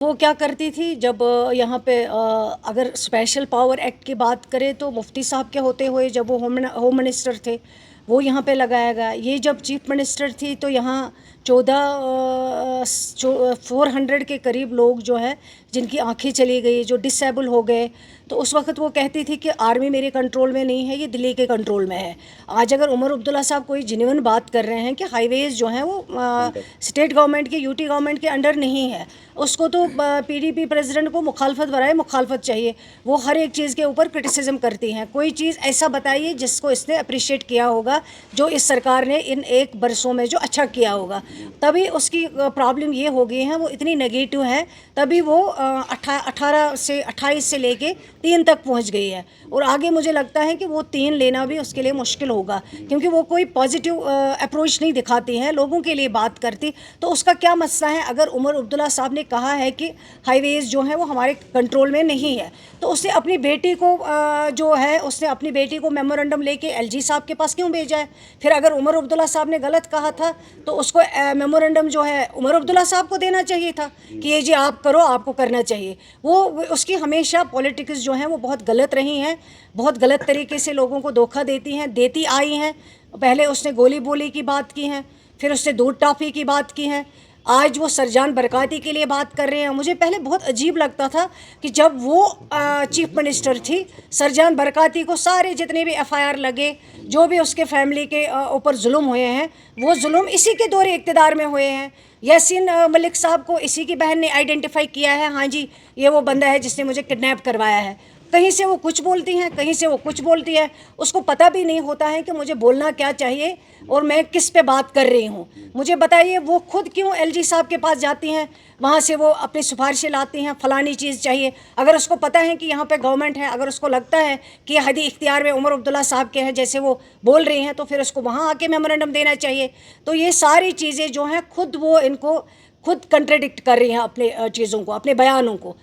वो क्या करती थी जब यहाँ पे अगर स्पेशल पावर एक्ट की बात करें तो मुफ्ती साहब के होते हुए जब वो होम मिनिस्टर थे वो यहाँ पे लगाया गया। ये जब चीफ मिनिस्टर थी तो यहाँ 400 के करीब लोग जो है जिनकी आंखें चली गई, जो डिसेबल हो गए, तो उस वक्त वो कहती थी कि आर्मी मेरे कंट्रोल में नहीं है, ये दिल्ली के कंट्रोल में है। आज अगर उमर अब्दुल्ला साहब कोई जेन्युइन बात कर रहे हैं कि हाईवेज़ जो हैं वो स्टेट गवर्नमेंट के, यूटी गवर्नमेंट के अंडर नहीं है, उसको तो पीडीपी प्रेसिडेंट को मुखालफत बराए मुखालफत चाहिए। वो हर एक चीज़ के ऊपर क्रिटिसिज्म करती हैं। कोई चीज़ ऐसा बताइए जिसको इसने अप्रिशिएट किया होगा, जो इस सरकार ने इन 1 बरसों में जो अच्छा किया होगा। तभी उसकी प्रॉब्लम ये हो गई है, वो इतनी नेगेटिव है, तभी वो 28 से लेके 3 तक पहुंच गई है। और आगे मुझे लगता है कि वो 3 लेना भी उसके लिए मुश्किल होगा, क्योंकि वो कोई पॉजिटिव अप्रोच नहीं दिखाती हैं, लोगों के लिए बात करती। तो उसका क्या मसला है? अगर उमर अब्दुल्ला साहब ने कहा है कि हाईवेज़ जो है वो हमारे कंट्रोल में नहीं है, तो उसने अपनी बेटी को उसने अपनी बेटी को मेमोरेंडम लेके एलजी साहब के पास क्यों भेजा है? फिर अगर उमर अब्दुल्ला साहब ने गलत कहा था तो उसको मेमोरेंडम जो है उमर अब्दुल्ला साहब को देना चाहिए था कि ये जी आप करो, आपको करना चाहिए। वो उसकी हमेशा पॉलिटिक्स जो हैं वो बहुत गलत रही हैं, बहुत गलत तरीके से लोगों को धोखा देती आई हैं। पहले उसने गोली बोली की बात की है, फिर उसने दूध टॉफ़ी की बात की है, आज वो सरजान बरकाती के लिए बात कर रहे हैं। मुझे पहले बहुत अजीब लगता था कि जब वो चीफ मिनिस्टर थी, सरजान बरकाती को सारे जितने भी एफआईआर लगे, जो भी उसके फैमिली के ऊपर जुल्म हुए हैं, वो जुल्म इसी के दौरे इक़्तिदार में हुए हैं। यासीन मलिक साहब को इसी की बहन ने आइडेंटिफाई किया है, हाँ जी ये वो बंदा है जिसने मुझे किडनैप करवाया है। कहीं से वो कुछ बोलती हैं, कहीं से वो कुछ बोलती है, उसको पता भी नहीं होता है कि मुझे बोलना क्या चाहिए और मैं किस पे बात कर रही हूँ। मुझे बताइए वो खुद क्यों एलजी साहब के पास जाती हैं, वहाँ से वो अपनी सिफारिशें लाती हैं, फ़लानी चीज़ चाहिए। अगर उसको पता है कि यहाँ पे गवर्नमेंट है, अगर उसको लगता है कि हदी इख्तियार में उमर अब्दुल्ला साहब के हैं जैसे वो बोल रही हैं, तो फिर उसको वहाँ आके मेमोरेंडम देना चाहिए। तो ये सारी चीज़ें जो हैं खुद वो इनको खुद कंट्राडिक्ट कर रही हैं अपने चीज़ों को, अपने बयानों को।